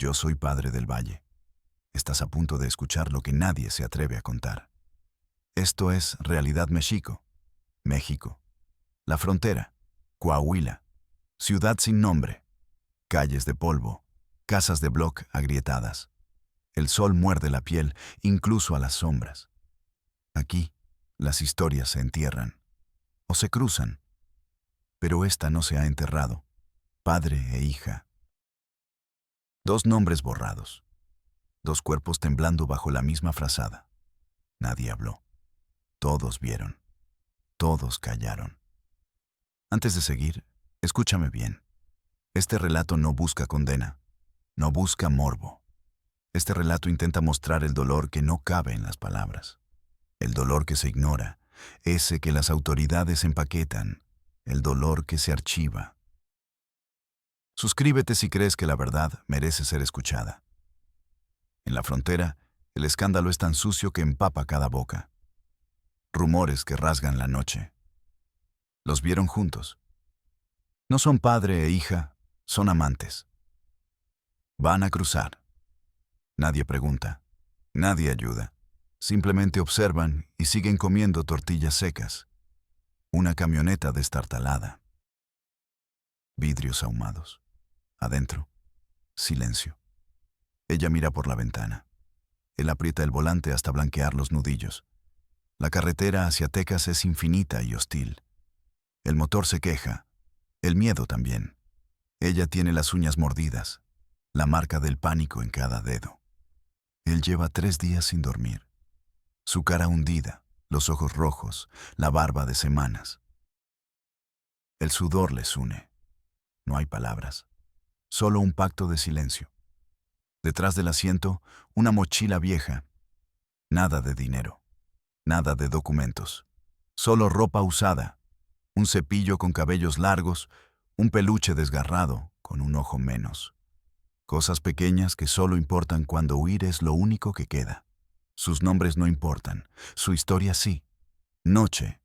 Yo soy Padre del Valle. Estás a punto de escuchar lo que nadie se atreve a contar. Esto es Realidad Mexico, México. La frontera, Coahuila. Ciudad sin nombre. Calles de polvo, casas de bloc agrietadas. El sol muerde la piel, incluso a las sombras. Aquí, las historias se entierran o se cruzan, pero esta no se ha enterrado. Padre e hija. Dos nombres borrados. Dos cuerpos temblando bajo la misma frazada. Nadie habló. Todos vieron. Todos callaron. Antes de seguir, escúchame bien. Este relato no busca condena. No busca morbo. Este relato intenta mostrar el dolor que no cabe en las palabras. El dolor que se ignora. Ese que las autoridades empaquetan. El dolor que se archiva. Suscríbete si crees que la verdad merece ser escuchada. En la frontera, el escándalo es tan sucio que empapa cada boca. Rumores que rasgan la noche. Los vieron juntos. No son padre e hija, son amantes. Van a cruzar. Nadie pregunta, nadie ayuda. Simplemente observan y siguen comiendo tortillas secas. Una camioneta destartalada. Vidrios ahumados. Adentro, silencio. Ella mira por la ventana. Él aprieta el volante hasta blanquear los nudillos. La carretera hacia Texas es infinita y hostil. El motor se queja. El miedo también. Ella tiene las uñas mordidas, la marca del pánico en cada dedo. Él lleva 3 días sin dormir. Su cara hundida, los ojos rojos, la barba de semanas. El sudor les une. No hay palabras. Solo un pacto de silencio. Detrás del asiento, una mochila vieja. Nada de dinero. Nada de documentos. Solo ropa usada. Un cepillo con cabellos largos. Un peluche desgarrado con un ojo menos. Cosas pequeñas que solo importan cuando huir es lo único que queda. Sus nombres no importan. Su historia sí. Noche.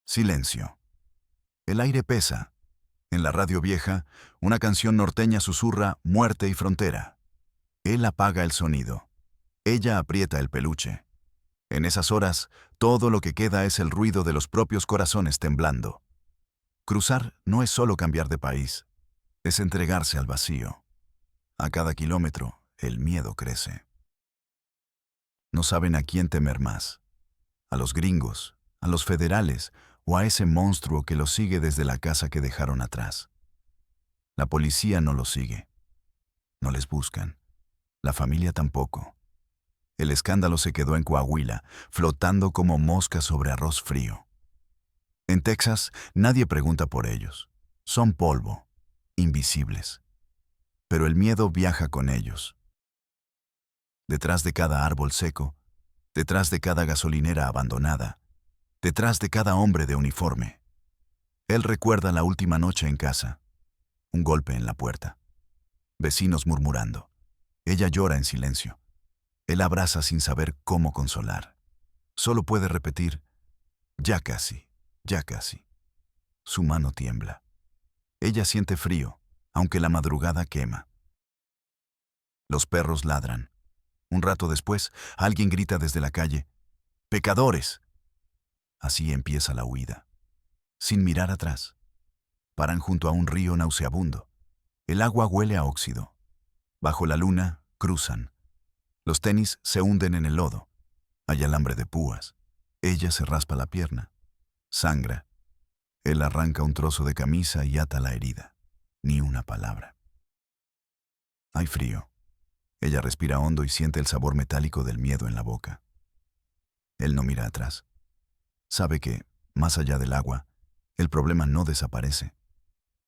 Silencio. El aire pesa. En la radio vieja, una canción norteña susurra muerte y frontera. Él apaga el sonido. Ella aprieta el peluche. En esas horas, todo lo que queda es el ruido de los propios corazones temblando. Cruzar no es solo cambiar de país, es entregarse al vacío. A cada kilómetro, el miedo crece. No saben a quién temer más. A los gringos, a los federales, o a ese monstruo que los sigue desde la casa que dejaron atrás. La policía no los sigue. No les buscan. La familia tampoco. El escándalo se quedó en Coahuila, flotando como moscas sobre arroz frío. En Texas, nadie pregunta por ellos. Son polvo, invisibles. Pero el miedo viaja con ellos. Detrás de cada árbol seco, detrás de cada gasolinera abandonada, detrás de cada hombre de uniforme. Él recuerda la última noche en casa. Un golpe en la puerta. Vecinos murmurando. Ella llora en silencio. Él abraza sin saber cómo consolar. Solo puede repetir, ya casi, ya casi. Su mano tiembla. Ella siente frío, aunque la madrugada quema. Los perros ladran. Un rato después, alguien grita desde la calle, ¡pecadores! Así empieza la huida. Sin mirar atrás. Paran junto a un río nauseabundo. El agua huele a óxido. Bajo la luna, cruzan. Los tenis se hunden en el lodo. Hay alambre de púas. Ella se raspa la pierna. Sangra. Él arranca un trozo de camisa y ata la herida. Ni una palabra. Hay frío. Ella respira hondo y siente el sabor metálico del miedo en la boca. Él no mira atrás. Sabe que, más allá del agua, el problema no desaparece.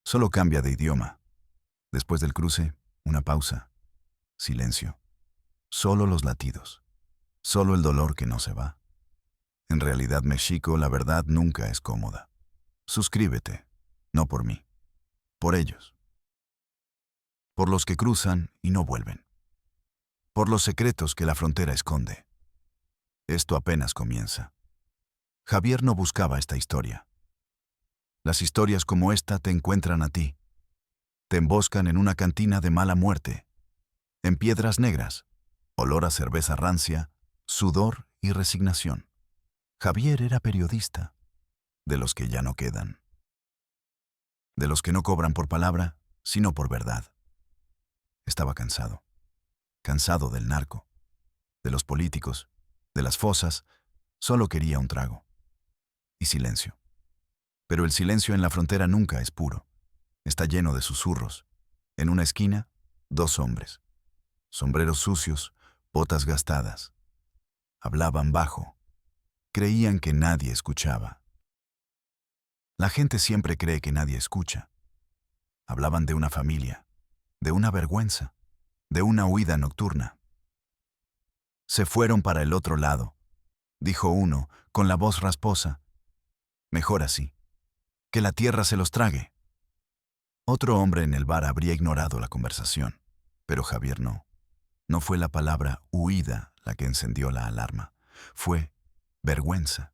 Solo cambia de idioma. Después del cruce, una pausa. Silencio. Solo los latidos. Solo el dolor que no se va. En Realidad México, la verdad nunca es cómoda. Suscríbete. No por mí. Por ellos. Por los que cruzan y no vuelven. Por los secretos que la frontera esconde. Esto apenas comienza. Javier no buscaba esta historia. Las historias como esta te encuentran a ti. Te emboscan en una cantina de mala muerte. En piedras negras, olor a cerveza rancia, sudor y resignación. Javier era periodista, de los que ya no quedan. De los que no cobran por palabra, sino por verdad. Estaba cansado. Cansado del narco, de los políticos, de las fosas. Solo quería un trago. Y silencio. Pero el silencio en la frontera nunca es puro. Está lleno de susurros. En una esquina, 2 hombres. Sombreros sucios, botas gastadas. Hablaban bajo. Creían que nadie escuchaba. La gente siempre cree que nadie escucha. Hablaban de una familia, de una vergüenza, de una huida nocturna. Se fueron para el otro lado, dijo uno, con la voz rasposa. Mejor así, que la tierra se los trague. Otro hombre en el bar habría ignorado la conversación, pero Javier no. No fue la palabra huida la que encendió la alarma, fue vergüenza.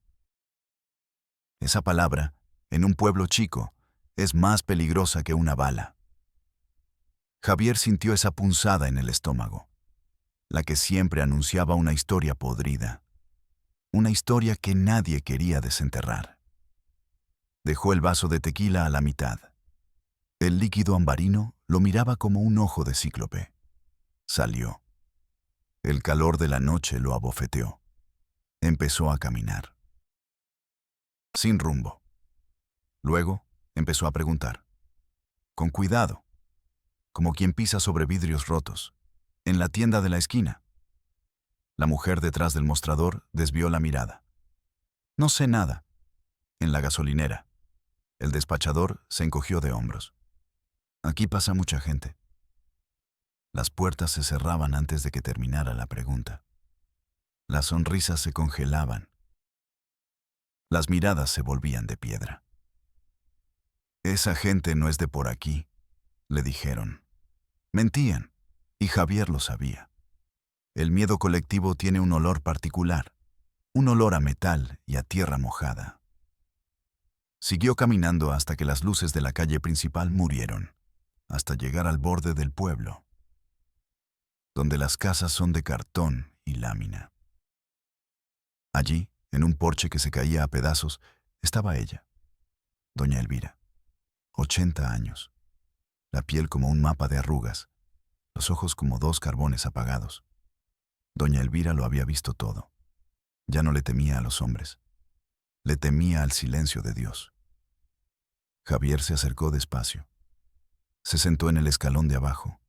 Esa palabra, en un pueblo chico, es más peligrosa que una bala. Javier sintió esa punzada en el estómago, la que siempre anunciaba una historia podrida, una historia que nadie quería desenterrar. Dejó el vaso de tequila a la mitad. El líquido ambarino lo miraba como un ojo de cíclope. Salió. El calor de la noche lo abofeteó. Empezó a caminar. Sin rumbo. Luego empezó a preguntar. Con cuidado, como quien pisa sobre vidrios rotos. En la tienda de la esquina. La mujer detrás del mostrador desvió la mirada. No sé nada. En la gasolinera. El despachador se encogió de hombros. Aquí pasa mucha gente. Las puertas se cerraban antes de que terminara la pregunta. Las sonrisas se congelaban. Las miradas se volvían de piedra. Esa gente no es de por aquí, le dijeron. Mentían, y Javier lo sabía. El miedo colectivo tiene un olor particular, un olor a metal y a tierra mojada. Siguió caminando hasta que las luces de la calle principal murieron, hasta llegar al borde del pueblo, donde las casas son de cartón y lámina. Allí, en un porche que se caía a pedazos, estaba ella, doña Elvira, 80 años, la piel como un mapa de arrugas, los ojos como 2 carbones apagados. Doña Elvira lo había visto todo. Ya no le temía a los hombres, le temía al silencio de Dios. Javier se acercó despacio. Se sentó en el escalón de abajo.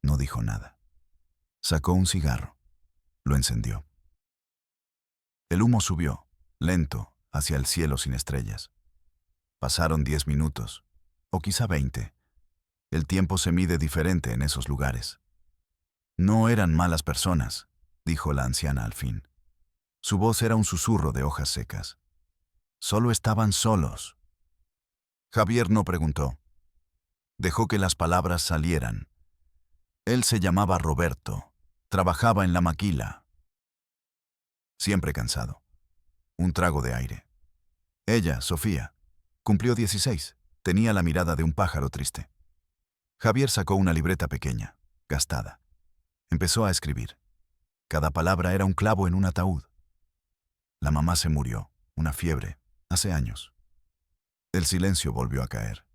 No dijo nada. Sacó un cigarro. Lo encendió. El humo subió, lento, hacia el cielo sin estrellas. Pasaron 10 minutos, o quizá 20. El tiempo se mide diferente en esos lugares. No eran malas personas, dijo la anciana al fin. Su voz era un susurro de hojas secas. Solo estaban solos. Javier no preguntó. Dejó que las palabras salieran. Él se llamaba Roberto. Trabajaba en la maquila. Siempre cansado. Un trago de aire. Ella, Sofía, cumplió 16. Tenía la mirada de un pájaro triste. Javier sacó una libreta pequeña, gastada. Empezó a escribir. Cada palabra era un clavo en un ataúd. La mamá se murió, una fiebre, hace años. El silencio volvió a caer.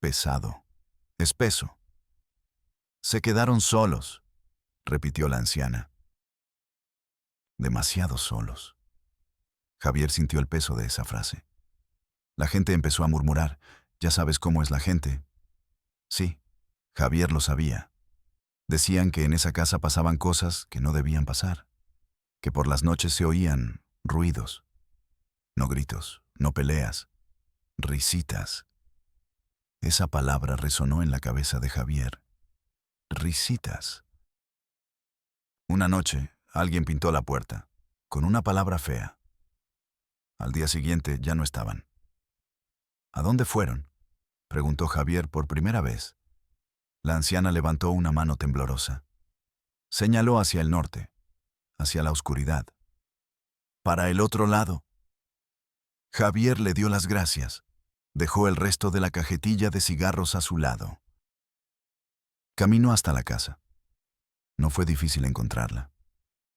Pesado, espeso. Se quedaron solos, repitió la anciana. Demasiado solos. Javier sintió el peso de esa frase. La gente empezó a murmurar. Ya sabes cómo es la gente. Sí, Javier lo sabía. Decían que en esa casa pasaban cosas que no debían pasar, que por las noches se oían ruidos, no gritos, no peleas, risitas. Esa palabra resonó en la cabeza de Javier. Risitas. Una noche, alguien pintó la puerta, con una palabra fea. Al día siguiente ya no estaban. ¿A dónde fueron?, preguntó Javier por primera vez. La anciana levantó una mano temblorosa. Señaló hacia el norte, hacia la oscuridad. Para el otro lado. Javier le dio las gracias. Dejó el resto de la cajetilla de cigarros a su lado. Caminó hasta la casa. No fue difícil encontrarla.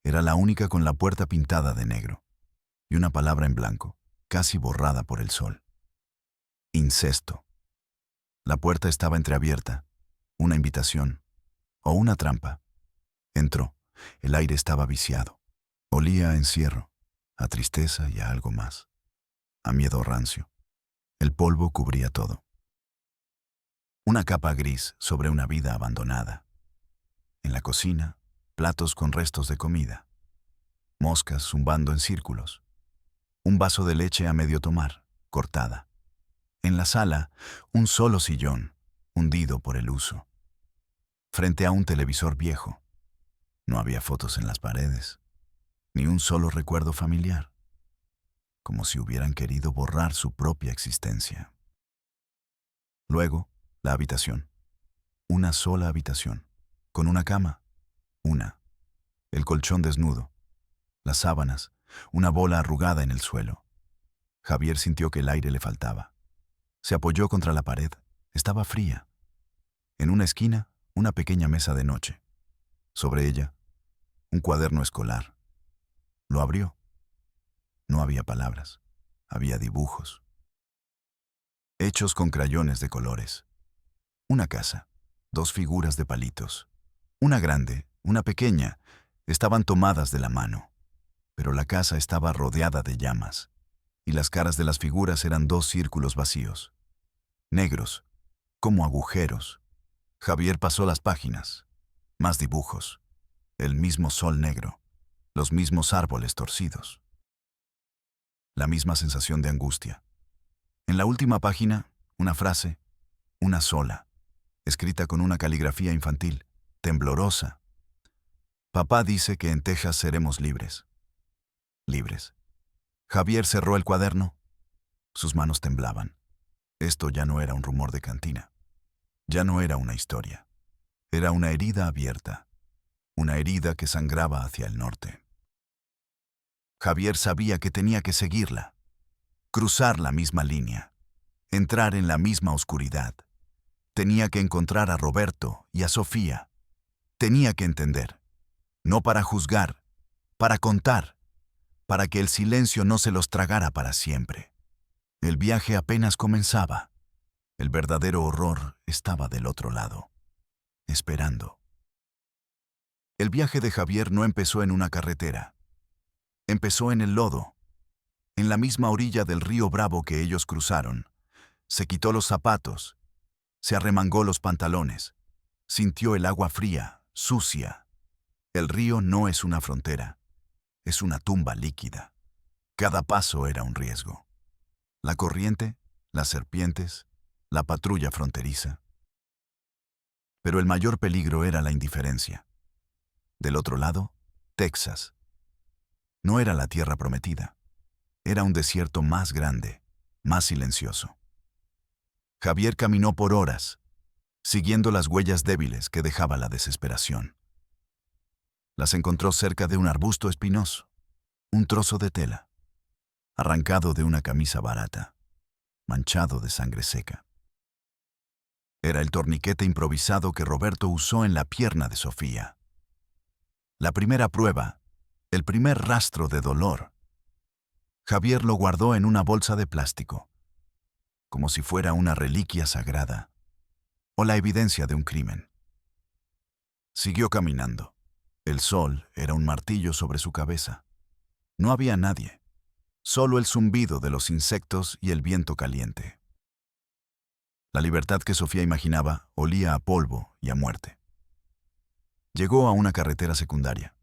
Era la única con la puerta pintada de negro y una palabra en blanco, casi borrada por el sol. Incesto. La puerta estaba entreabierta, una invitación o una trampa. Entró. El aire estaba viciado. Olía a encierro, a tristeza y a algo más. A miedo rancio. El polvo cubría todo. Una capa gris sobre una vida abandonada. En la cocina, platos con restos de comida. Moscas zumbando en círculos. Un vaso de leche a medio tomar, cortada. En la sala, un solo sillón, hundido por el uso. Frente a un televisor viejo. No había fotos en las paredes, ni un solo recuerdo familiar, como si hubieran querido borrar su propia existencia. Luego, la habitación. Una sola habitación, con una cama, el colchón desnudo, las sábanas, una bola arrugada en el suelo. Javier sintió que el aire le faltaba. Se apoyó contra la pared. Estaba fría. En una esquina, una pequeña mesa de noche. Sobre ella, un cuaderno escolar. Lo abrió. No había palabras. Había dibujos. Hechos con crayones de colores. Una casa. Dos figuras de palitos. Una grande, una pequeña. Estaban tomadas de la mano. Pero la casa estaba rodeada de llamas. Y las caras de las figuras eran dos círculos vacíos. Negros, como agujeros. Javier pasó las páginas. Más dibujos. El mismo sol negro. Los mismos árboles torcidos. La misma sensación de angustia. En la última página, una frase, una sola, escrita con una caligrafía infantil, temblorosa. Papá dice que en Texas seremos libres. Libres. Javier cerró el cuaderno. Sus manos temblaban. Esto ya no era un rumor de cantina. Ya no era una historia. Era una herida abierta. Una herida que sangraba hacia el norte. Javier sabía que tenía que seguirla. Cruzar la misma línea. Entrar en la misma oscuridad. Tenía que encontrar a Roberto y a Sofía. Tenía que entender. No para juzgar, para contar. Para que el silencio no se los tragara para siempre. El viaje apenas comenzaba. El verdadero horror estaba del otro lado, esperando. El viaje de Javier no empezó en una carretera. Empezó en el lodo, en la misma orilla del río Bravo que ellos cruzaron. Se quitó los zapatos, se arremangó los pantalones, sintió el agua fría, sucia. El río no es una frontera, es una tumba líquida. Cada paso era un riesgo. La corriente, las serpientes, la patrulla fronteriza. Pero el mayor peligro era la indiferencia. Del otro lado, Texas. No era la tierra prometida. Era un desierto más grande, más silencioso. Javier caminó por horas, siguiendo las huellas débiles que dejaba la desesperación. Las encontró cerca de un arbusto espinoso, un trozo de tela, arrancado de una camisa barata, manchado de sangre seca. Era el torniquete improvisado que Roberto usó en la pierna de Sofía. La primera prueba, el primer rastro de dolor. Javier lo guardó en una bolsa de plástico, como si fuera una reliquia sagrada o la evidencia de un crimen. Siguió caminando. El sol era un martillo sobre su cabeza. No había nadie, solo el zumbido de los insectos y el viento caliente. La libertad que Sofía imaginaba olía a polvo y a muerte. Llegó a una carretera secundaria,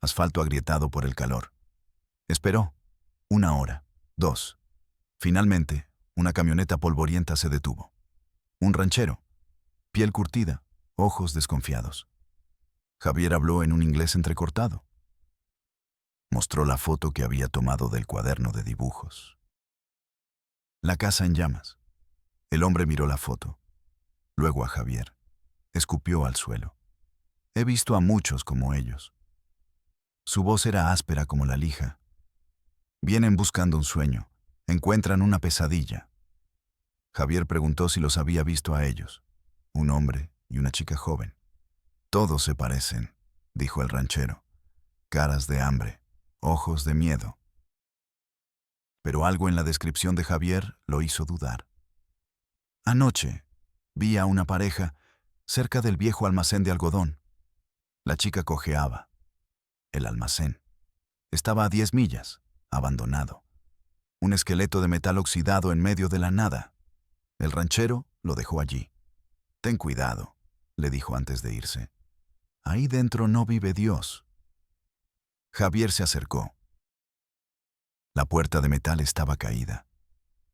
asfalto agrietado por el calor. Esperó. 1 hora, 2. Finalmente, una camioneta polvorienta se detuvo. Un ranchero, piel curtida, ojos desconfiados. Javier habló en un inglés entrecortado. Mostró la foto que había tomado del cuaderno de dibujos. La casa en llamas. El hombre miró la foto, luego a Javier. Escupió al suelo. He visto a muchos como ellos. Su voz era áspera como la lija. Vienen buscando un sueño, encuentran una pesadilla. Javier preguntó si los había visto a ellos. Un hombre, y una chica joven. Todos se parecen, dijo el ranchero. Caras de hambre, ojos de miedo. Pero algo en la descripción de Javier lo hizo dudar. Anoche vi a una pareja cerca del viejo almacén de algodón. La chica cojeaba. El almacén estaba a 10 millas, abandonado. Un esqueleto de metal oxidado en medio de la nada. El ranchero lo dejó allí. Ten cuidado, le dijo antes de irse. Ahí dentro no vive Dios. Javier se acercó. La puerta de metal estaba caída.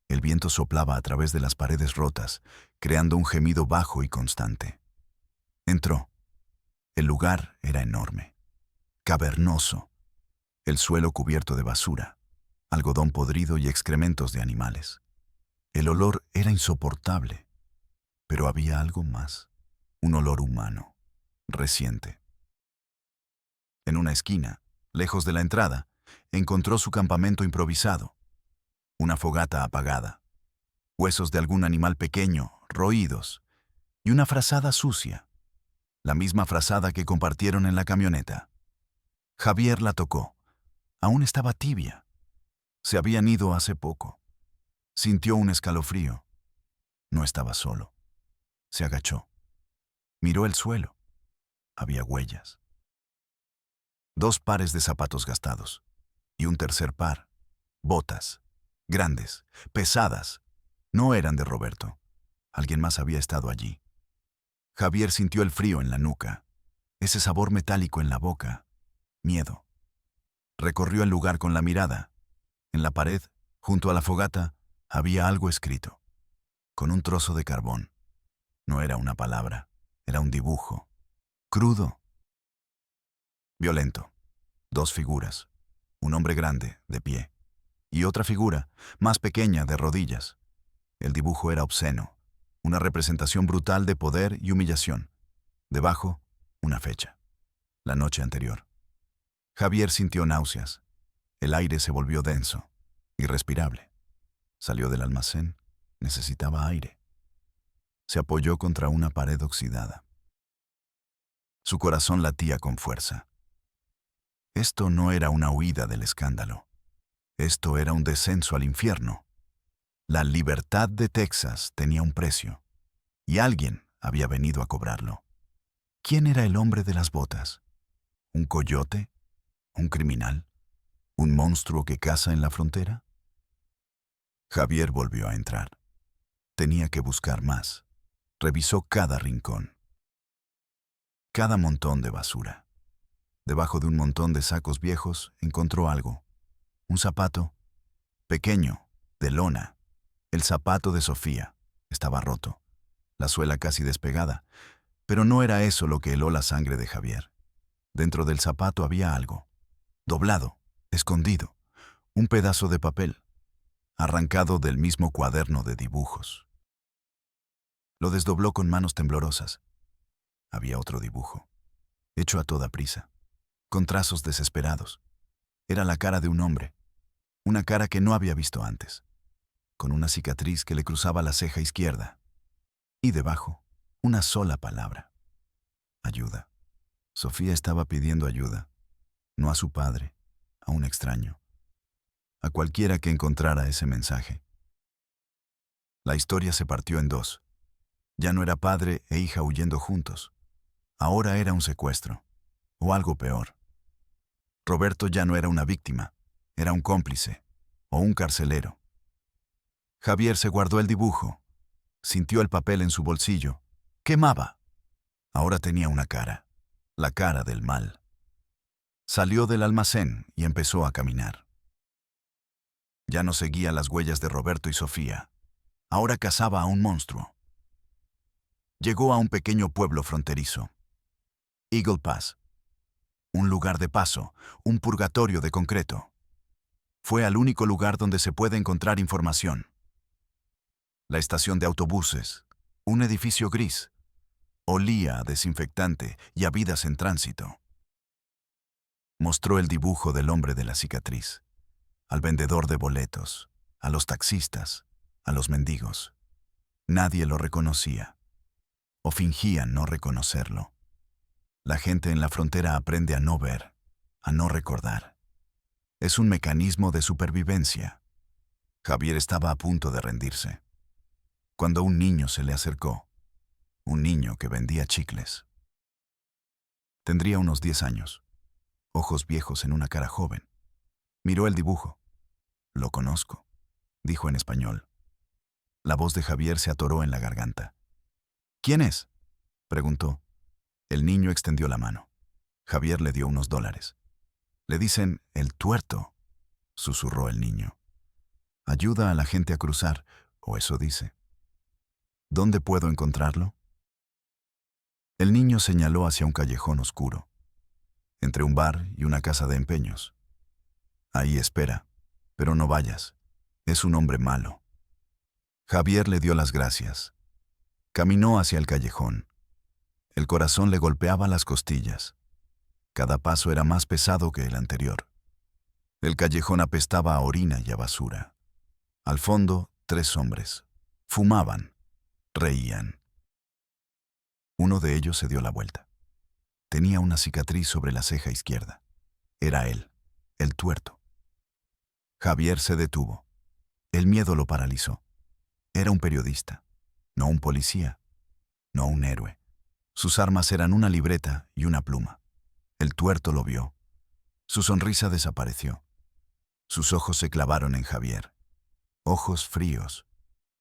El viento soplaba a través de las paredes rotas, creando un gemido bajo y constante. Entró. El lugar era enorme, cavernoso, el suelo cubierto de basura, algodón podrido y excrementos de animales. El olor era insoportable, pero había algo más, un olor humano, reciente. En una esquina, lejos de la entrada, encontró su campamento improvisado, una fogata apagada, huesos de algún animal pequeño, roídos, y una frazada sucia, la misma frazada que compartieron en la camioneta. Javier la tocó. Aún estaba tibia. Se habían ido hace poco. Sintió un escalofrío. No estaba solo. Se agachó. Miró el suelo. Había huellas. 2 pares de zapatos gastados. Y un tercer par. Botas. Grandes. Pesadas. No eran de Roberto. Alguien más había estado allí. Javier sintió el frío en la nuca. Ese sabor metálico en la boca. Miedo. Recorrió el lugar con la mirada. En la pared, junto a la fogata, había algo escrito. Con un trozo de carbón. No era una palabra, era un dibujo. Crudo. Violento. 2 figuras. Un hombre grande, de pie. Y otra figura, más pequeña, de rodillas. El dibujo era obsceno. Una representación brutal de poder y humillación. Debajo, una fecha. La noche anterior. Javier sintió náuseas. El aire se volvió denso, irrespirable. Salió del almacén. Necesitaba aire. Se apoyó contra una pared oxidada. Su corazón latía con fuerza. Esto no era una huida del escándalo. Esto era un descenso al infierno. La libertad de Texas tenía un precio, y alguien había venido a cobrarlo. ¿Quién era el hombre de las botas? ¿Un coyote? ¿Un criminal? ¿Un monstruo que caza en la frontera? Javier volvió a entrar. Tenía que buscar más. Revisó cada rincón. Cada montón de basura. Debajo de un montón de sacos viejos encontró algo. Un zapato, pequeño, de lona. El zapato de Sofía. Estaba roto. La suela casi despegada. Pero no era eso lo que heló la sangre de Javier. Dentro del zapato había algo. Doblado, escondido. Un pedazo de papel. Arrancado del mismo cuaderno de dibujos. Lo desdobló con manos temblorosas. Había otro dibujo. Hecho a toda prisa. Con trazos desesperados. Era la cara de un hombre. Una cara que no había visto antes. Con una cicatriz que le cruzaba la ceja izquierda. Y debajo, una sola palabra. Ayuda. Sofía estaba pidiendo ayuda. No a su padre, a un extraño. A cualquiera que encontrara ese mensaje. La historia se partió en 2. Ya no era padre e hija huyendo juntos. Ahora era un secuestro. O algo peor. Roberto ya no era una víctima. Era un cómplice. O un carcelero. Javier se guardó el dibujo. Sintió el papel en su bolsillo. Quemaba. Ahora tenía una cara. La cara del mal. Salió del almacén y empezó a caminar. Ya no seguía las huellas de Roberto y Sofía. Ahora cazaba a un monstruo. Llegó a un pequeño pueblo fronterizo. Eagle Pass. Un lugar de paso, un purgatorio de concreto. Fue al único lugar donde se puede encontrar información. La estación de autobuses, un edificio gris. Olía a desinfectante y a vidas en tránsito. Mostró el dibujo del hombre de la cicatriz, al vendedor de boletos, a los taxistas, a los mendigos. Nadie lo reconocía. o fingían no reconocerlo. La gente en la frontera aprende a no ver, a no recordar. Es un mecanismo de supervivencia. Javier estaba a punto de rendirse, cuando un niño se le acercó, un niño que vendía chicles. Tendría unos 10 años, ojos viejos en una cara joven. Miró el dibujo. «Lo conozco», dijo en español. La voz de Javier se atoró en la garganta. «¿Quién es?», preguntó. El niño extendió la mano. Javier le dio unos $. «Le dicen el tuerto», susurró el niño. «Ayuda a la gente a cruzar, o eso dice». «¿Dónde puedo encontrarlo?». El niño señaló hacia un callejón oscuro, entre un bar y una casa de empeños. «Ahí espera, pero no vayas. Es un hombre malo». Javier le dio las gracias. Caminó hacia el callejón. El corazón le golpeaba las costillas. Cada paso era más pesado que el anterior. El callejón apestaba a orina y a basura. Al fondo, 3 hombres. Fumaban. Reían. Uno de ellos se dio la vuelta. Tenía una cicatriz sobre la ceja izquierda. Era él, el tuerto. Javier se detuvo. El miedo lo paralizó. Era un periodista, no un policía, no un héroe. Sus armas eran una libreta y una pluma. El tuerto lo vio. Su sonrisa desapareció. Sus ojos se clavaron en Javier. Ojos fríos,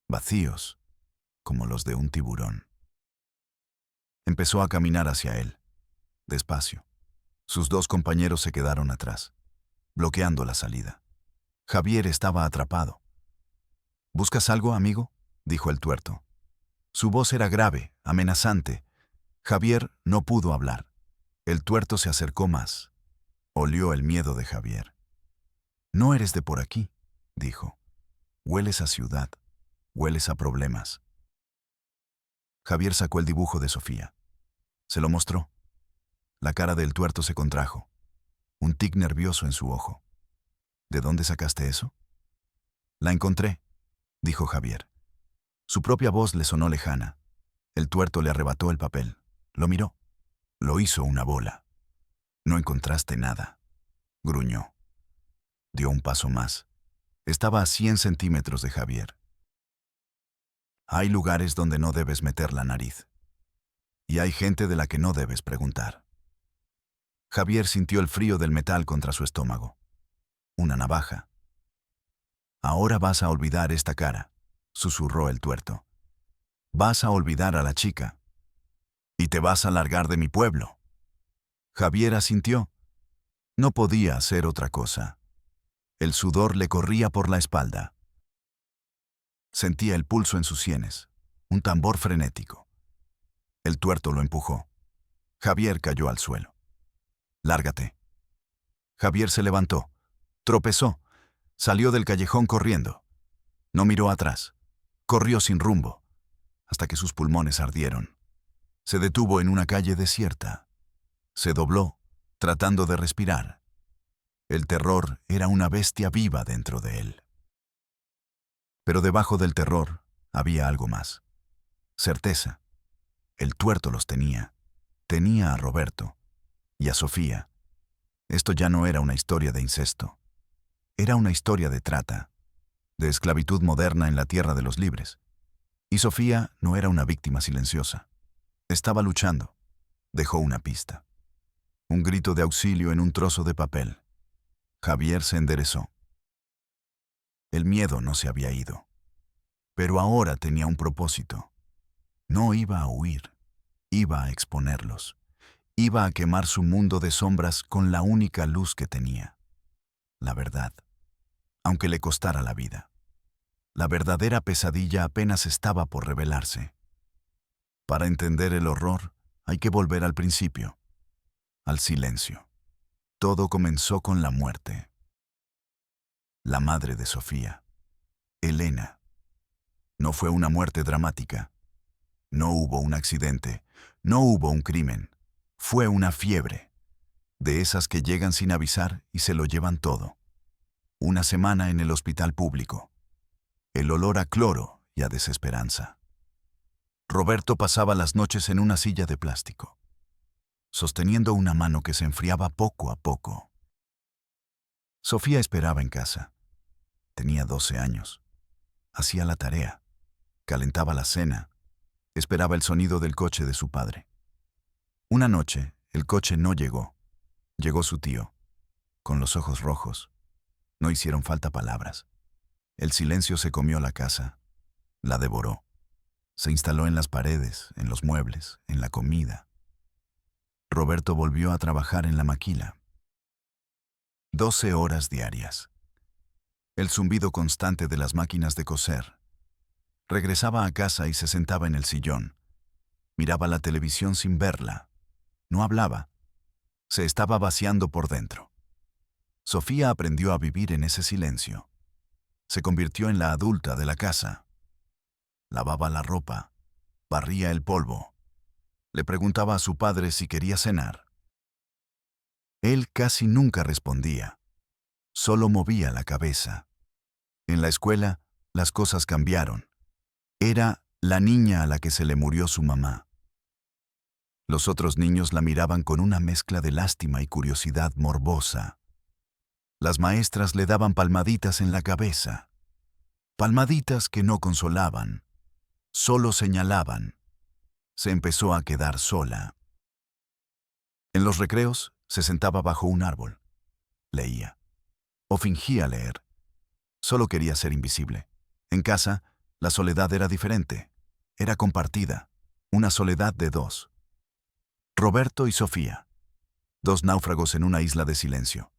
vacíos, como los de un tiburón. Empezó a caminar hacia él, despacio. Sus 2 compañeros se quedaron atrás, bloqueando la salida. Javier estaba atrapado. «¿Buscas algo, amigo?», dijo el tuerto. Su voz era grave, amenazante. Javier no pudo hablar. El tuerto se acercó más. Olió el miedo de Javier. «No eres de por aquí», dijo. «Hueles a ciudad. Hueles a problemas». Javier sacó el dibujo de Sofía. Se lo mostró. La cara del tuerto se contrajo. Un tic nervioso en su ojo. «¿De dónde sacaste eso?». «La encontré», dijo Javier. Su propia voz le sonó lejana. El tuerto le arrebató el papel. Lo miró. Lo hizo una bola. «No encontraste nada», gruñó. Dio un paso más. Estaba a 100 centímetros de Javier. Hay lugares donde no debes meter la nariz. Y hay gente de la que no debes preguntar. Javier sintió el frío del metal contra su estómago. Una navaja. «Ahora vas a olvidar esta cara», susurró el tuerto. «Vas a olvidar a la chica. Y te vas a largar de mi pueblo». Javier asintió. No podía hacer otra cosa. El sudor le corría por la espalda. Sentía el pulso en sus sienes, un tambor frenético. El tuerto lo empujó. Javier cayó al suelo. «Lárgate». Javier se levantó, tropezó, salió del callejón corriendo. No miró atrás. Corrió sin rumbo, hasta que sus pulmones ardieron. Se detuvo en una calle desierta. Se dobló, tratando de respirar. El terror era una bestia viva dentro de él. Pero debajo del terror había algo más. Certeza. El tuerto los tenía. Tenía a Roberto y a Sofía. Esto ya no era una historia de incesto. Era una historia de trata, de esclavitud moderna en la tierra de los libres. Y Sofía no era una víctima silenciosa. Estaba luchando. Dejó una pista. Un grito de auxilio en un trozo de papel. Javier se enderezó. El miedo no se había ido. Pero ahora tenía un propósito. No iba a huir. Iba a exponerlos. Iba a quemar su mundo de sombras con la única luz que tenía. La verdad. Aunque le costara la vida. La verdadera pesadilla apenas estaba por revelarse. Para entender el horror, hay que volver al principio. Al silencio. Todo comenzó con la muerte. La madre de Sofía, Elena. No fue una muerte dramática. No hubo un accidente. No hubo un crimen. Fue una fiebre. De esas que llegan sin avisar y se lo llevan todo. Una semana en el hospital público. El olor a cloro y a desesperanza. Roberto pasaba las noches en una silla de plástico, sosteniendo una mano que se enfriaba poco a poco. Sofía esperaba en casa. Tenía 12 años. Hacía la tarea, calentaba la cena, esperaba el sonido del coche de su padre. Una noche, el coche no llegó. Llegó su tío, con los ojos rojos. No hicieron falta palabras. El silencio se comió la casa, la devoró. Se instaló en las paredes, en los muebles, en la comida. Roberto volvió a trabajar en la maquila. 12 horas diarias. El zumbido constante de las máquinas de coser. Regresaba a casa y se sentaba en el sillón. Miraba la televisión sin verla. No hablaba. Se estaba vaciando por dentro. Sofía aprendió a vivir en ese silencio. Se convirtió en la adulta de la casa. Lavaba la ropa, barría el polvo. Le preguntaba a su padre si quería cenar. Él casi nunca respondía. Solo movía la cabeza. En la escuela, las cosas cambiaron. Era la niña a la que se le murió su mamá. Los otros niños la miraban con una mezcla de lástima y curiosidad morbosa. Las maestras le daban palmaditas en la cabeza. Palmaditas que no consolaban, solo señalaban. Se empezó a quedar sola. En los recreos se sentaba bajo un árbol. Leía. O fingía leer. Solo quería ser invisible. En casa, la soledad era diferente. Era compartida. Una soledad de dos. Roberto y Sofía. Dos náufragos en una isla de silencio.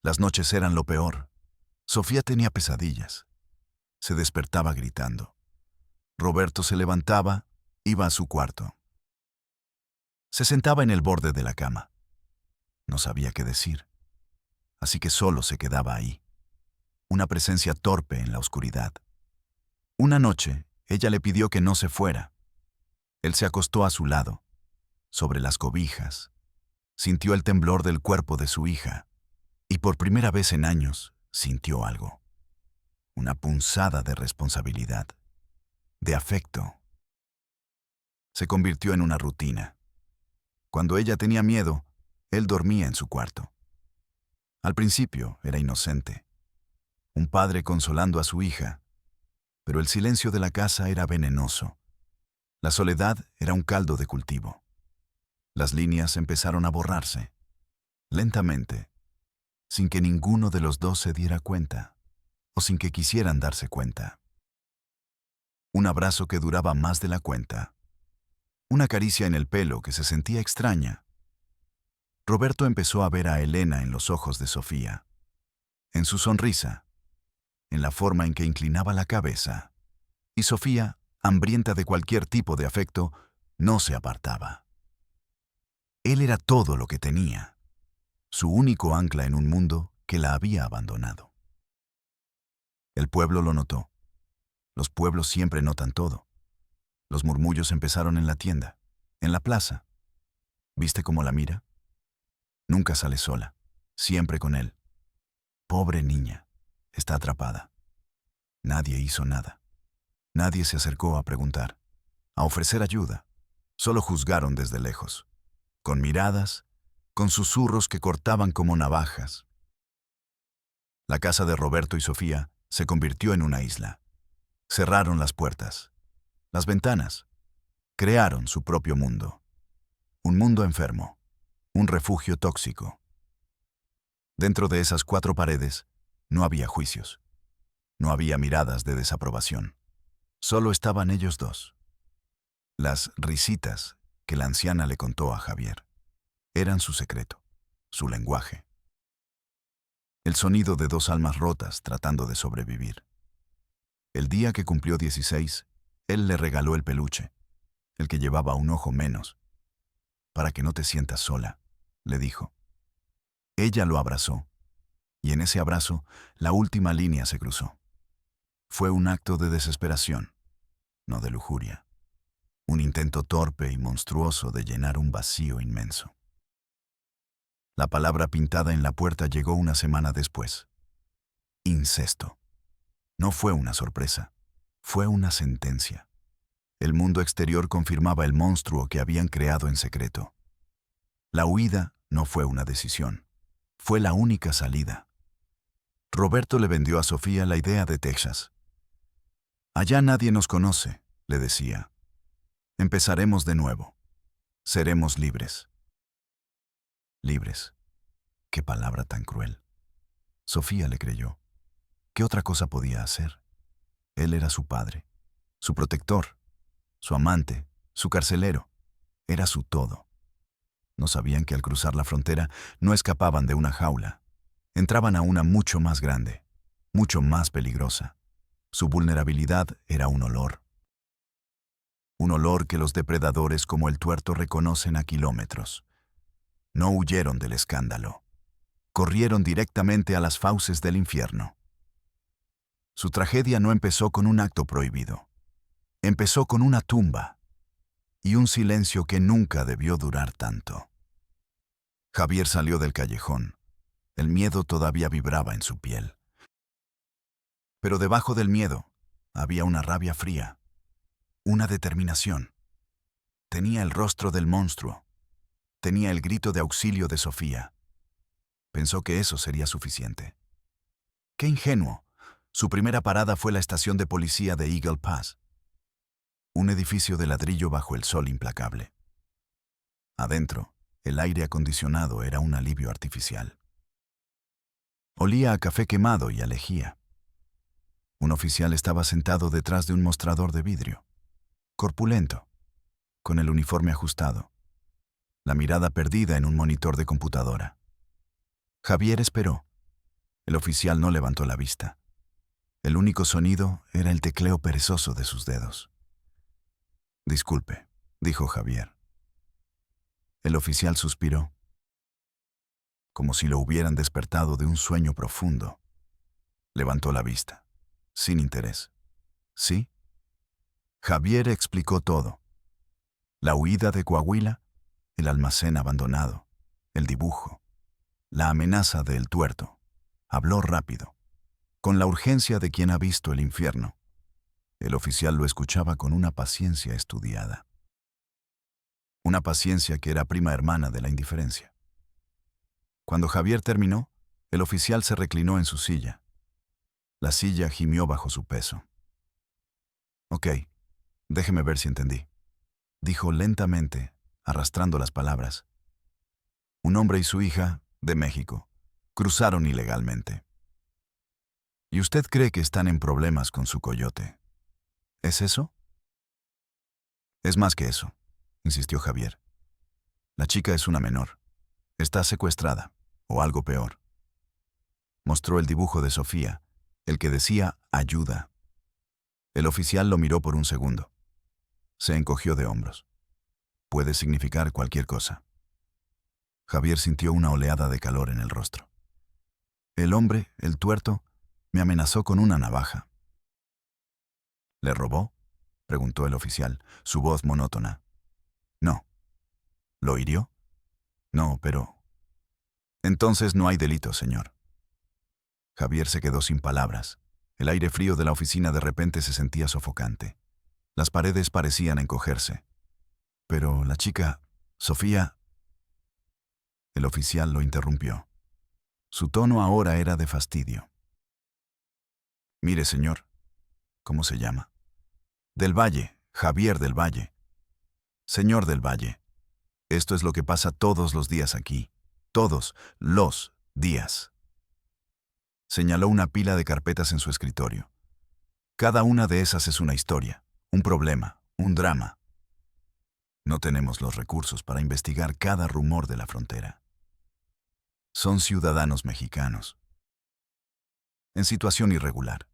Las noches eran lo peor. Sofía tenía pesadillas. Se despertaba gritando. Roberto se levantaba, iba a su cuarto. Se sentaba en el borde de la cama. No sabía qué decir. Así que solo se quedaba ahí. Una presencia torpe en la oscuridad. Una noche, ella le pidió que no se fuera. Él se acostó a su lado, sobre las cobijas. Sintió el temblor del cuerpo de su hija. Y por primera vez en años, sintió algo. Una punzada de responsabilidad, de afecto. Se convirtió en una rutina. Cuando ella tenía miedo, él dormía en su cuarto. Al principio era inocente. Un padre consolando a su hija. Pero el silencio de la casa era venenoso. La soledad era un caldo de cultivo. Las líneas empezaron a borrarse. Lentamente. Sin que ninguno de los dos se diera cuenta, o sin que quisieran darse cuenta. Un abrazo que duraba más de la cuenta. Una caricia en el pelo que se sentía extraña. Roberto empezó a ver a Elena en los ojos de Sofía, en su sonrisa, en la forma en que inclinaba la cabeza, y Sofía, hambrienta de cualquier tipo de afecto, no se apartaba. Él era todo lo que tenía. Su único ancla en un mundo que la había abandonado. El pueblo lo notó. Los pueblos siempre notan todo. Los murmullos empezaron en la tienda, en la plaza. ¿Viste cómo la mira? Nunca sale sola, siempre con él. Pobre niña, está atrapada. Nadie hizo nada. Nadie se acercó a preguntar, a ofrecer ayuda. Solo juzgaron desde lejos, con miradas, con susurros que cortaban como navajas. La casa de Roberto y Sofía se convirtió en una isla. Cerraron las puertas, las ventanas. Crearon su propio mundo. Un mundo enfermo, un refugio tóxico. Dentro de esas 4 paredes no había juicios. No había miradas de desaprobación. Solo estaban ellos dos. Las risitas que la anciana le contó a Javier eran su secreto, su lenguaje. El sonido de 2 almas rotas tratando de sobrevivir. El día que cumplió 16, él le regaló el peluche, el que llevaba un ojo menos. Para que no te sientas sola, le dijo. Ella lo abrazó, y en ese abrazo la última línea se cruzó. Fue un acto de desesperación, no de lujuria. Un intento torpe y monstruoso de llenar un vacío inmenso. La palabra pintada en la puerta llegó una semana después. Incesto. No fue una sorpresa, fue una sentencia. El mundo exterior confirmaba el monstruo que habían creado en secreto. La huida no fue una decisión. Fue la única salida. Roberto le vendió a Sofía la idea de Texas. Allá nadie nos conoce, le decía. Empezaremos de nuevo. Seremos libres. Libres. Qué palabra tan cruel. Sofía le creyó. ¿Qué otra cosa podía hacer? Él era su padre, su protector, su amante, su carcelero. Era su todo. No sabían que al cruzar la frontera no escapaban de una jaula. Entraban a una mucho más grande, mucho más peligrosa. Su vulnerabilidad era un olor. Un olor que los depredadores como el tuerto reconocen a kilómetros. No huyeron del escándalo. Corrieron directamente a las fauces del infierno. Su tragedia no empezó con un acto prohibido. Empezó con una tumba y un silencio que nunca debió durar tanto. Javier salió del callejón. El miedo todavía vibraba en su piel. Pero debajo del miedo había una rabia fría, una determinación. Tenía el rostro del monstruo. Tenía el grito de auxilio de Sofía. Pensó que eso sería suficiente. ¡Qué ingenuo! Su primera parada fue la estación de policía de Eagle Pass. Un edificio de ladrillo bajo el sol implacable. Adentro, el aire acondicionado era un alivio artificial. Olía a café quemado y a lejía. Un oficial estaba sentado detrás de un mostrador de vidrio, corpulento, con el uniforme ajustado, la mirada perdida en un monitor de computadora. Javier esperó. El oficial no levantó la vista. El único sonido era el tecleo perezoso de sus dedos. «Disculpe», dijo Javier. El oficial suspiró, como si lo hubieran despertado de un sueño profundo. Levantó la vista, sin interés. ¿Sí? Javier explicó todo. La huida de Coahuila, el almacén abandonado, el dibujo, la amenaza del tuerto. Habló rápido, con la urgencia de quien ha visto el infierno. El oficial lo escuchaba con una paciencia estudiada. Una paciencia que era prima hermana de la indiferencia. Cuando Javier terminó, el oficial se reclinó en su silla. La silla gimió bajo su peso. «Ok, déjeme ver si entendí», dijo lentamente, arrastrando las palabras. Un hombre y su hija, de México, cruzaron ilegalmente. ¿Y usted cree que están en problemas con su coyote? ¿Es eso? Es más que eso, insistió Javier. La chica es una menor. Está secuestrada, o algo peor. Mostró el dibujo de Sofía, el que decía ayuda. El oficial lo miró por un segundo. Se encogió de hombros. Puede significar cualquier cosa. Javier sintió una oleada de calor en el rostro. El hombre, el tuerto, me amenazó con una navaja. ¿Le robó?, preguntó el oficial, su voz monótona. No. ¿Lo hirió? No, pero... Entonces no hay delito, señor. Javier se quedó sin palabras. El aire frío de la oficina de repente se sentía sofocante. Las paredes parecían encogerse. Pero la chica, Sofía... El oficial lo interrumpió. Su tono ahora era de fastidio. Mire, señor. ¿Cómo se llama? Del Valle, Javier del Valle. Señor del Valle, esto es lo que pasa todos los días aquí. Todos los días. Señaló una pila de carpetas en su escritorio. Cada una de esas es una historia, un problema, un drama. No tenemos los recursos para investigar cada rumor de la frontera. Son ciudadanos mexicanos, en situación irregular.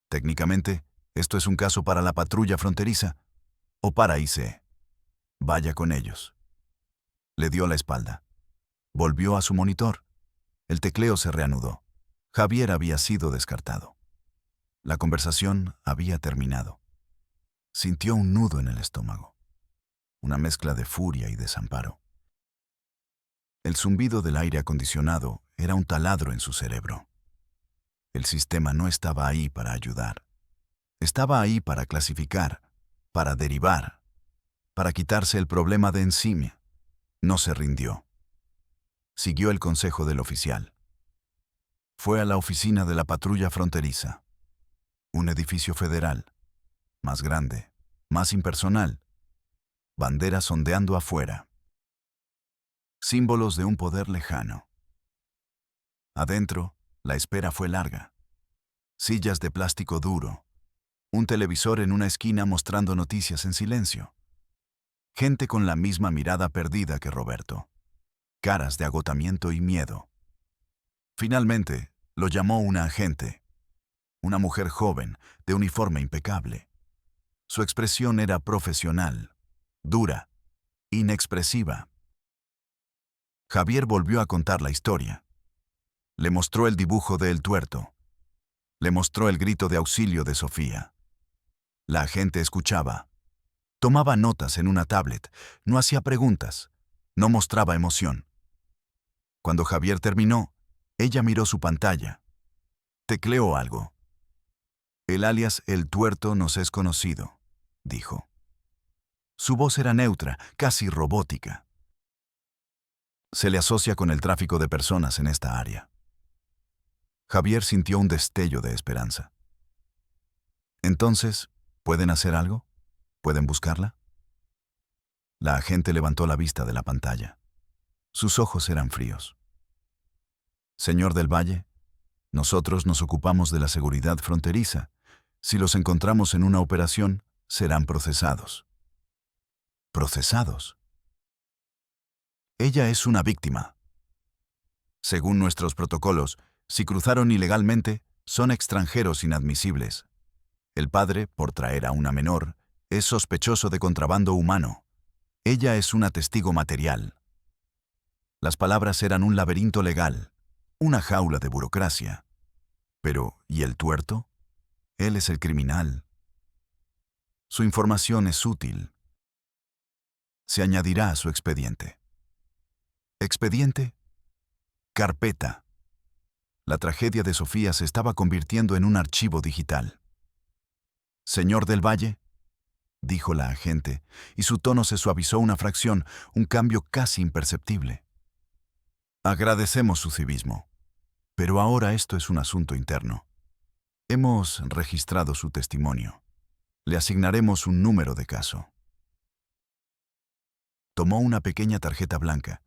Técnicamente, esto es un caso para la patrulla fronteriza o para ICE. Vaya con ellos. Le dio la espalda. Volvió a su monitor. El tecleo se reanudó. Javier había sido descartado. La conversación había terminado. Sintió un nudo en el estómago. Una mezcla de furia y desamparo. El zumbido del aire acondicionado era un taladro en su cerebro. El sistema no estaba ahí para ayudar. Estaba ahí para clasificar, para derivar, para quitarse el problema de encima. No se rindió. Siguió el consejo del oficial. Fue a la oficina de la patrulla fronteriza. Un edificio federal, más grande, más impersonal. Banderas ondeando afuera. Símbolos de un poder lejano. Adentro, la espera fue larga. Sillas de plástico duro. Un televisor en una esquina mostrando noticias en silencio. Gente con la misma mirada perdida que Roberto. Caras de agotamiento y miedo. Finalmente, lo llamó una agente. Una mujer joven, de uniforme impecable. Su expresión era profesional, dura, inexpresiva. Javier volvió a contar la historia. Le mostró el dibujo de El Tuerto. Le mostró el grito de auxilio de Sofía. La agente escuchaba. Tomaba notas en una tablet, no hacía preguntas, no mostraba emoción. Cuando Javier terminó, ella miró su pantalla. Tecleó algo. El alias El Tuerto nos es conocido, dijo. Su voz era neutra, casi robótica. Se le asocia con el tráfico de personas en esta área. Javier sintió un destello de esperanza. Entonces, ¿pueden hacer algo? ¿Pueden buscarla? La agente levantó la vista de la pantalla. Sus ojos eran fríos. Señor del Valle, nosotros nos ocupamos de la seguridad fronteriza. Si los encontramos en una operación, serán procesados. ¿Procesados? Ella es una víctima. Según nuestros protocolos, si cruzaron ilegalmente, son extranjeros inadmisibles. El padre, por traer a una menor, es sospechoso de contrabando humano. Ella es una testigo material. Las palabras eran un laberinto legal, una jaula de burocracia. Pero, ¿y el tuerto? Él es el criminal. Su información es útil. Se añadirá a su expediente. ¿Expediente? Carpeta. La tragedia de Sofía se estaba convirtiendo en un archivo digital. Señor del Valle, dijo la agente, y su tono se suavizó una fracción, un cambio casi imperceptible. Agradecemos su civismo, pero ahora esto es un asunto interno. Hemos registrado su testimonio. Le asignaremos un número de caso. Tomó una pequeña tarjeta blanca.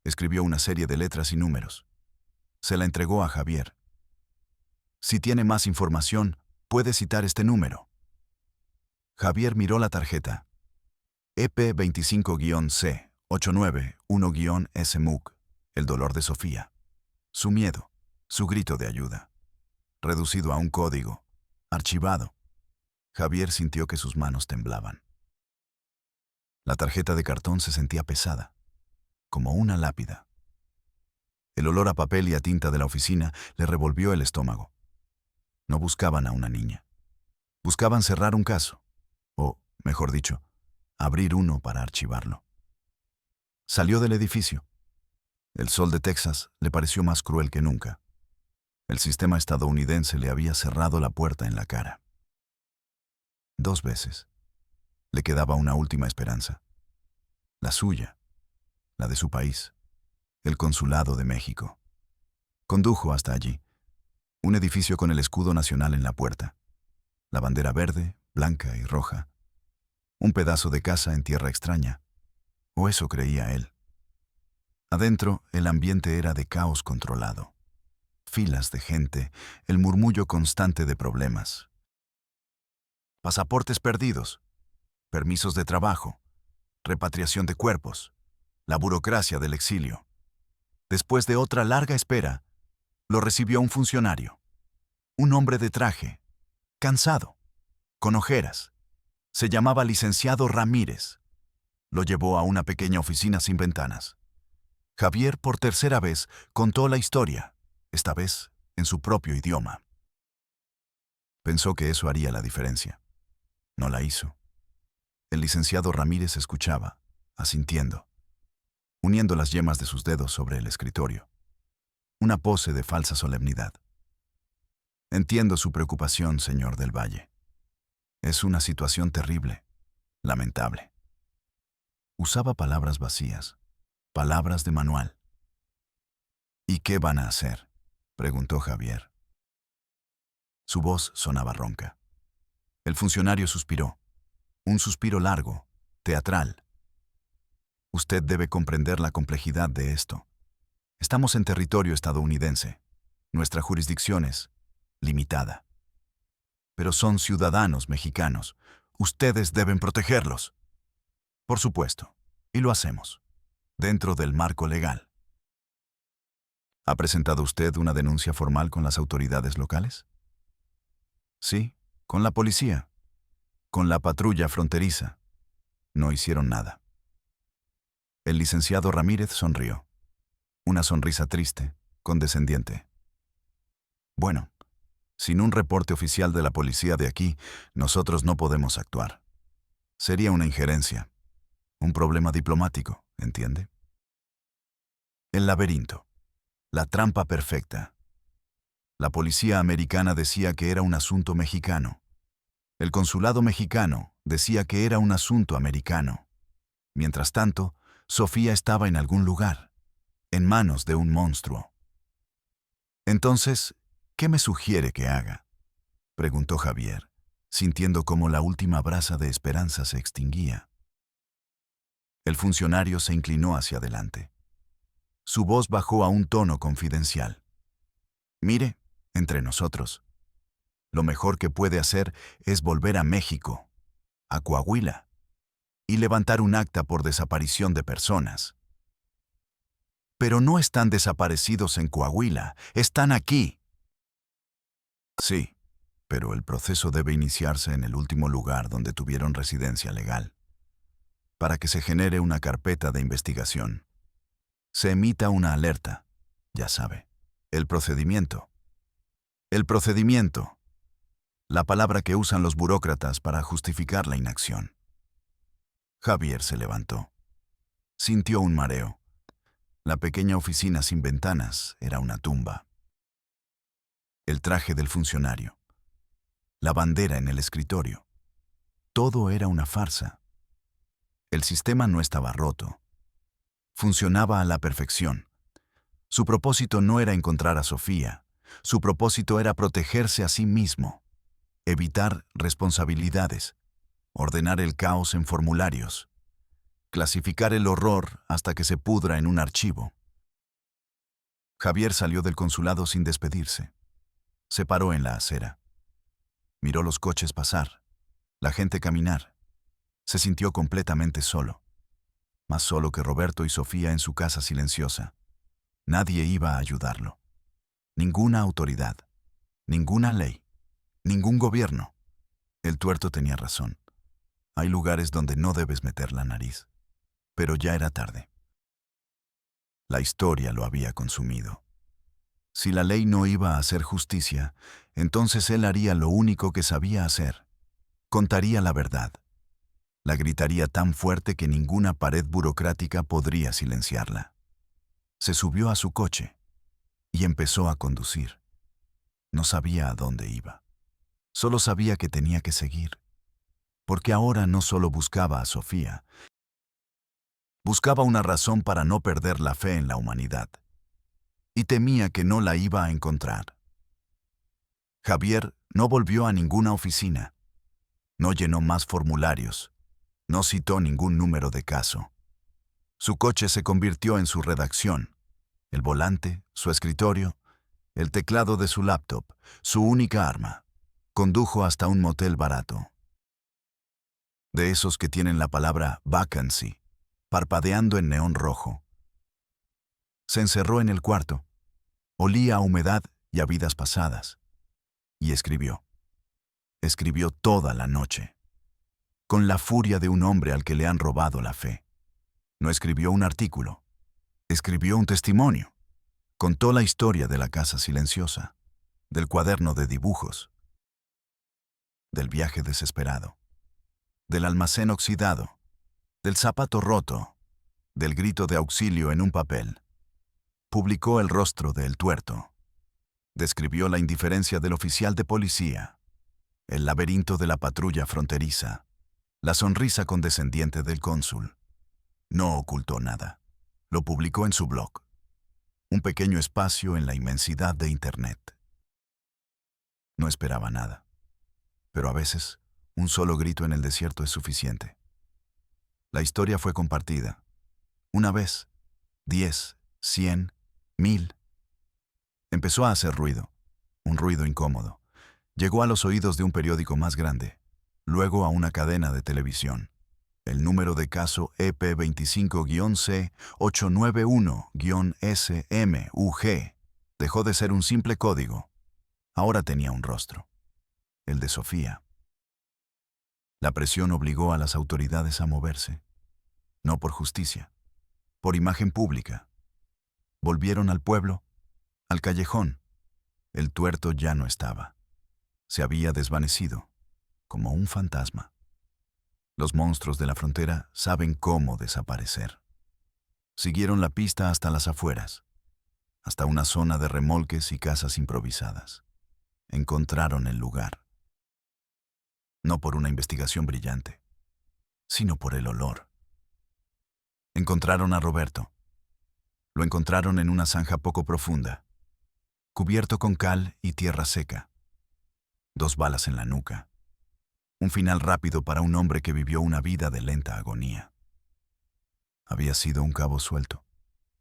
Escribió una serie de letras y números. Se la entregó a Javier. Si tiene más información, puede citar este número. Javier miró la tarjeta. EP25-C, 891-SMUC, el dolor de Sofía. Su miedo, su grito de ayuda. Reducido a un código, archivado. Javier sintió que sus manos temblaban. La tarjeta de cartón se sentía pesada, como una lápida. El olor a papel y a tinta de la oficina le revolvió el estómago. No buscaban a una niña. Buscaban cerrar un caso, o, mejor dicho, abrir uno para archivarlo. Salió del edificio. El sol de Texas le pareció más cruel que nunca. El sistema estadounidense le había cerrado la puerta en la cara. 2 veces. Le quedaba una última esperanza. La suya, la de su país, el Consulado de México. Condujo hasta allí. Un edificio con el escudo nacional en la puerta. La bandera verde, blanca y roja. Un pedazo de casa en tierra extraña. O eso creía él. Adentro, el ambiente era de caos controlado. Filas de gente, el murmullo constante de problemas. Pasaportes perdidos, permisos de trabajo, repatriación de cuerpos, la burocracia del exilio. Después de otra larga espera, lo recibió un funcionario. Un hombre de traje, cansado, con ojeras. Se llamaba licenciado Ramírez. Lo llevó a una pequeña oficina sin ventanas. Javier, por tercera vez, contó la historia, esta vez en su propio idioma. Pensó que eso haría la diferencia. No la hizo. El licenciado Ramírez escuchaba, asintiendo, uniendo las yemas de sus dedos sobre el escritorio. Una pose de falsa solemnidad. Entiendo su preocupación, señor del Valle. Es una situación terrible, lamentable. Usaba palabras vacías, palabras de manual. ¿Y qué van a hacer?, preguntó Javier. Su voz sonaba ronca. El funcionario suspiró, un suspiro largo, teatral. Usted debe comprender la complejidad de esto. Estamos en territorio estadounidense. Nuestra jurisdicción es limitada. Pero son ciudadanos mexicanos. Ustedes deben protegerlos. Por supuesto, y lo hacemos, dentro del marco legal. ¿Ha presentado usted una denuncia formal con las autoridades locales? Sí, con la policía, con la patrulla fronteriza. No hicieron nada. El licenciado Ramírez sonrió. Una sonrisa triste, condescendiente. Bueno, sin un reporte oficial de la policía de aquí, nosotros no podemos actuar. Sería una injerencia, un problema diplomático, ¿entiende? El laberinto, la trampa perfecta. La policía americana decía que era un asunto mexicano. El consulado mexicano decía que era un asunto americano. Mientras tanto, Sofía estaba en algún lugar, en manos de un monstruo. Entonces, ¿qué me sugiere que haga?, preguntó Javier, sintiendo cómo la última brasa de esperanza se extinguía. El funcionario se inclinó hacia adelante. Su voz bajó a un tono confidencial. Mire, entre nosotros, lo mejor que puede hacer es volver a México, a Coahuila, y levantar un acta por desaparición de personas. Pero no están desaparecidos en Coahuila, están aquí. Sí, pero el proceso debe iniciarse en el último lugar donde tuvieron residencia legal, para que se genere una carpeta de investigación. Se emita una alerta, ya sabe, el procedimiento. El procedimiento, la palabra que usan los burócratas para justificar la inacción. Javier se levantó. Sintió un mareo. La pequeña oficina sin ventanas era una tumba. El traje del funcionario, la bandera en el escritorio, todo era una farsa. El sistema no estaba roto. Funcionaba a la perfección. Su propósito no era encontrar a Sofía. Su propósito era protegerse a sí mismo, evitar responsabilidades, ordenar el caos en formularios, clasificar el horror hasta que se pudra en un archivo. Javier salió del consulado sin despedirse. Se paró en la acera. Miró los coches pasar, la gente caminar. Se sintió completamente solo, más solo que Roberto y Sofía en su casa silenciosa. Nadie iba a ayudarlo. Ninguna autoridad, ninguna ley, ningún gobierno. El tuerto tenía razón. Hay lugares donde no debes meter la nariz. Pero ya era tarde. La historia lo había consumido. Si la ley no iba a hacer justicia, entonces él haría lo único que sabía hacer. Contaría la verdad. La gritaría tan fuerte que ninguna pared burocrática podría silenciarla. Se subió a su coche y empezó a conducir. No sabía a dónde iba. Solo sabía que tenía que seguir. Porque ahora no solo buscaba a Sofía, buscaba una razón para no perder la fe en la humanidad. Y temía que no la iba a encontrar. Javier no volvió a ninguna oficina. No llenó más formularios. No citó ningún número de caso. Su coche se convirtió en su redacción. El volante, su escritorio, el teclado de su laptop, su única arma. Condujo hasta un motel barato. De esos que tienen la palabra vacancy, parpadeando en neón rojo. Se encerró en el cuarto. Olía a humedad y a vidas pasadas. Y escribió. Escribió toda la noche. Con la furia de un hombre al que le han robado la fe. No escribió un artículo. Escribió un testimonio. Contó la historia de la casa silenciosa, del cuaderno de dibujos, del viaje desesperado, del almacén oxidado, del zapato roto, del grito de auxilio en un papel. Publicó el rostro del tuerto. Describió la indiferencia del oficial de policía. el laberinto de la patrulla fronteriza, la sonrisa condescendiente del cónsul. No ocultó nada. Lo publicó en su blog. Un pequeño espacio en la inmensidad de Internet. No esperaba nada. Pero a veces, un solo grito en el desierto es suficiente. La historia fue compartida. Una vez, 10, 100, 1000. Empezó a hacer ruido. Un ruido incómodo. Llegó a los oídos de un periódico más grande. Luego a una cadena de televisión. El número de caso EP25-C891-SMUG dejó de ser un simple código. Ahora tenía un rostro. El de Sofía. La presión obligó a las autoridades a moverse. No por justicia, por imagen pública. Volvieron al pueblo, al callejón. El tuerto ya no estaba. Se había desvanecido, como un fantasma. Los monstruos de la frontera saben cómo desaparecer. Siguieron la pista hasta las afueras, hasta una zona de remolques y casas improvisadas. Encontraron el lugar. No por una investigación brillante, sino por el olor. Encontraron a Roberto. Lo encontraron en una zanja poco profunda, cubierto con cal y tierra seca. 2 balas en la nuca. Un final rápido para un hombre que vivió una vida de lenta agonía. Había sido un cabo suelto,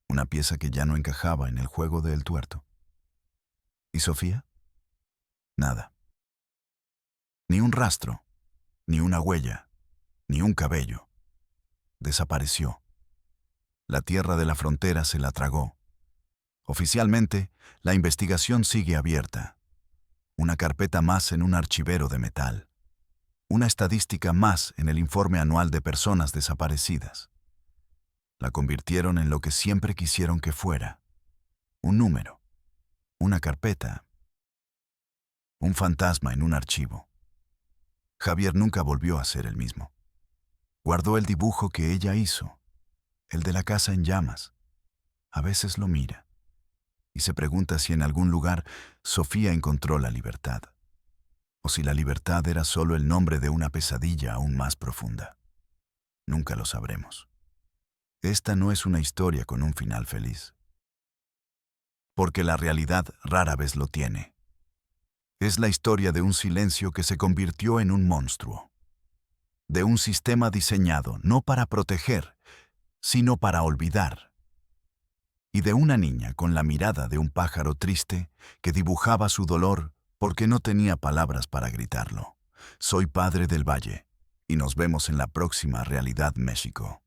una pieza que ya no encajaba en el juego del tuerto. ¿Y Sofía? Nada. Ni un rastro, ni una huella, ni un cabello. Desapareció. La tierra de la frontera se la tragó. Oficialmente, la investigación sigue abierta. Una carpeta más en un archivero de metal. Una estadística más en el informe anual de personas desaparecidas. La convirtieron en lo que siempre quisieron que fuera. Un número. Una carpeta. Un fantasma en un archivo. Javier nunca volvió a ser el mismo. Guardó el dibujo que ella hizo, el de la casa en llamas. A veces lo mira y se pregunta si en algún lugar Sofía encontró la libertad, o si la libertad era solo el nombre de una pesadilla aún más profunda. Nunca lo sabremos. Esta no es una historia con un final feliz, porque la realidad rara vez lo tiene. Es la historia de un silencio que se convirtió en un monstruo, de un sistema diseñado no para proteger, sino para olvidar, y de una niña con la mirada de un pájaro triste que dibujaba su dolor porque no tenía palabras para gritarlo. Soy Padre del Valle, y nos vemos en la próxima Realidad México.